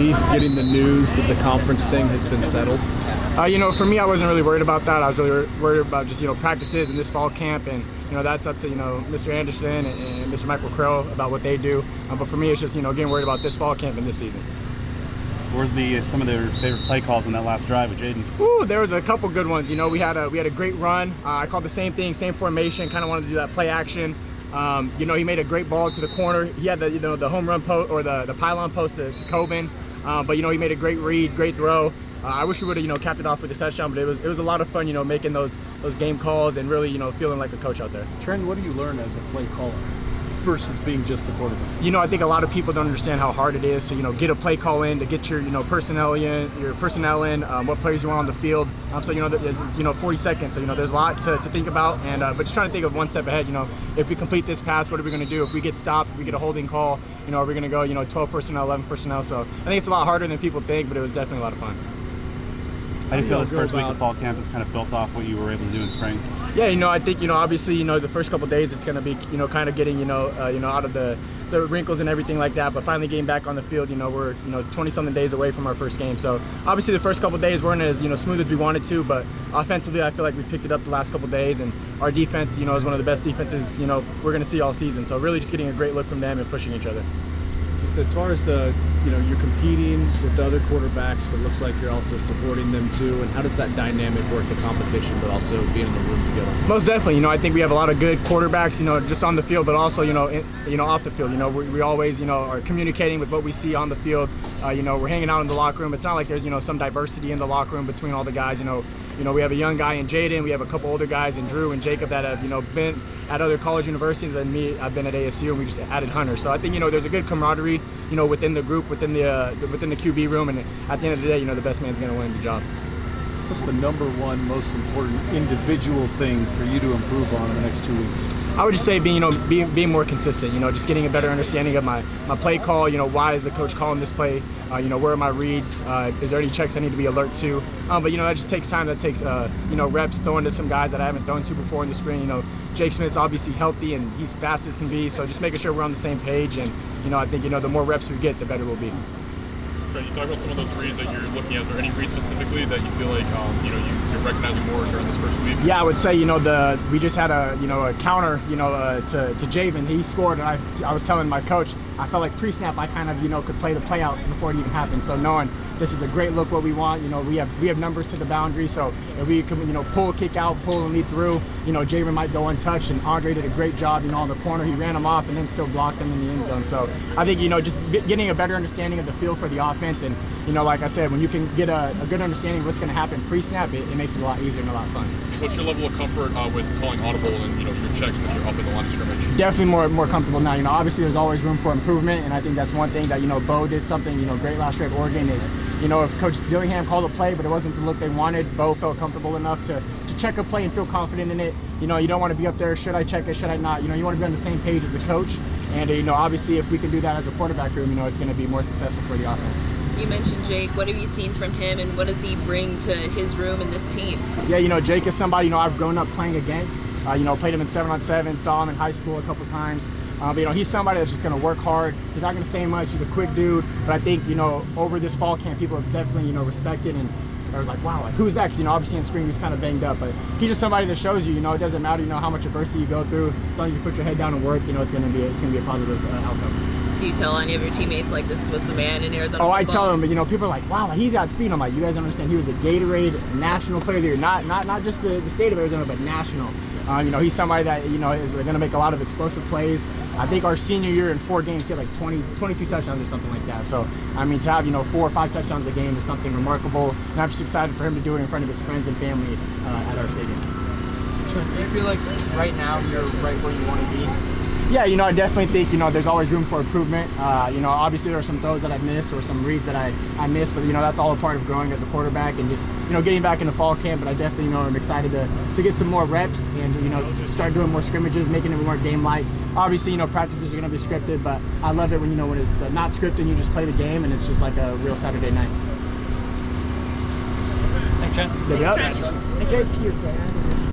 relief getting the news that the conference thing has been settled? You know, for me, I wasn't really worried about that. I was really worried about just, you know, practices and this fall camp, and, you know, that's up to, you know, Mr. Anderson and Mr. Michael Crow about what they do. But for me, it's just, you know, getting worried about this fall camp and this season. Where's some of their favorite play calls on that last drive with Jaden? Ooh, there was a couple good ones. You know, we had a great run. I called the same thing, same formation. Kind of wanted to do that play action. You know, he made a great ball to the corner. He had the, you know, the home run post or the pylon post to Coben. But you know, he made a great read, great throw. I wish we would have, you know, capped it off with a touchdown, but it was a lot of fun, you know, making those game calls and really, you know, feeling like a coach out there. Trenton, what do you learn as a play caller versus being just the quarterback? You know, I think a lot of people don't understand how hard it is to, you know, get a play call in, to get your, you know, personnel in, what players you want on the field. So, you know, it's, you know, 40 seconds. So, you know, there's a lot to think about, and but just trying to think of one step ahead. You know, if we complete this pass, what are we going to do? If we get stopped, if we get a holding call, you know, are we going to go, you know, 12 personnel, 11 personnel? So I think it's a lot harder than people think, but it was definitely a lot of fun. How do you feel this first week of fall camp is kind of built off what you were able to do in spring? Yeah, you know, I think, you know, obviously, you know, the first couple of days it's going to be, you know, kind of getting, you know, out of the wrinkles and everything like that. But finally getting back on the field, you know, we're, you know, 20-something days away from our first game. So obviously the first couple of days weren't as, you know, smooth as we wanted to. But offensively, I feel like we've picked it up the last couple of days. And our defense, you know, is one of the best defenses, you know, we're going to see all season. So really just getting a great look from them and pushing each other. As far as the, you know, you're competing with the other quarterbacks, but it looks like you're also supporting them too. And how does that dynamic work, the competition, but also being in the room together? Most definitely. You know, I think we have a lot of good quarterbacks, you know, just on the field, but also, you know, off the field. You know, we always, you know, are communicating with what we see on the field. You know, we're hanging out in the locker room. It's not like there's, you know, some diversity in the locker room between all the guys. You know, we have a young guy in Jaden. We have a couple older guys in Drew and Jacob that have, you know, been at other college universities, and me, I've been at ASU, and we just added Hunter. So I think, you know, there's a good camaraderie, you know, within the group, within the QB room, and at the end of the day, you know, the best man's going to win the job. What's the #1 most important individual thing for you to improve on in the next 2 weeks? I would just say being more consistent, you know, just getting a better understanding of my play call. You know, why is the coach calling this play? You know, where are my reads? Is there any checks I need to be alert to? But, you know, that just takes time. That takes, you know, reps throwing to some guys that I haven't thrown to before in the spring. You know, Jake Smith's obviously healthy and he's fast as can be. So just making sure we're on the same page. And, you know, I think, you know, the more reps we get, the better we'll be. You talk about some of those reads that you're looking at. Are there any reads specifically that you feel like you know you're recognizing more during this first week? Yeah, I would say, you know, we just had a counter, you know, to Javen. He scored, and I was telling my coach, I felt like pre-snap I kind of, you know, could play the play out before it even happened. So knowing this is a great look what we want, you know, we have numbers to the boundary. So if we can, you know, pull, kick out, pull and lead through, you know, Javen might go untouched, and Andre did a great job, you know, on the corner. He ran him off and then still blocked him in the end zone. So I think, you know, just getting a better understanding of the feel for the offense, and, you know, like I said, when you can get a good understanding of what's going to happen pre-snap, it makes it a lot easier and a lot of fun. What's your level of comfort with calling audible and, you know, your checks when you're up in the line of scrimmage? Definitely more comfortable now. You know, obviously there's always room for improvement, and I think that's one thing that, you know, Bo did something, you know, great last year at Oregon is, you know, if Coach Dillingham called a play but it wasn't the look they wanted, Bo felt comfortable enough to check a play and feel confident in it. You know, you don't want to be up there, should I check it, should I not? You know, you want to be on the same page as the coach, and, you know, obviously if we can do that as a quarterback room, you know, it's going to be more successful for the offense. You mentioned Jake. What have you seen from him, and what does he bring to his room and this team? Yeah, you know, Jake is somebody, you know, I've grown up playing against. You know, played him in 7-on-7, saw him in high school a couple times. But, you know, he's somebody that's just going to work hard. He's not going to say much. He's a quick dude. But I think, you know, over this fall camp, people have definitely, you know, respected, and I was like, wow, like, who's that? Because, you know, obviously in spring he's kind of banged up. But he's just somebody that shows you, you know, it doesn't matter, you know, how much adversity you go through. As long as you put your head down and work, you know, it's going to be a positive outcome. Do you tell any of your teammates, like, this was the man in Arizona football? I tell them, but, you know, people are like, wow, he's got speed. I'm like, you guys understand, he was the Gatorade National Player of the Year, not just the state of Arizona, but national. You know, he's somebody that, you know, is going to make a lot of explosive plays. I think our senior year in 4 games, he had like 22 touchdowns or something like that. So, I mean, to have, you know, 4 or 5 touchdowns a game is something remarkable. And I'm just excited for him to do it in front of his friends and family at our stadium. Do you feel like right now you're right where you want to be? Yeah, you know, I definitely think, you know, there's always room for improvement. You know, obviously there are some throws that I've missed or some reads that I missed, but, you know, that's all a part of growing as a quarterback and just, you know, getting back into fall camp. But I definitely, you know, I'm excited to get some more reps and, you know, to start doing more scrimmages, making it more game-like. Obviously, you know, practices are going to be scripted, but I love it when, you know, when it's not scripted, you just play the game and it's just like a real Saturday night. Thanks, Trent. Thanks, Trent. I talked to your dad.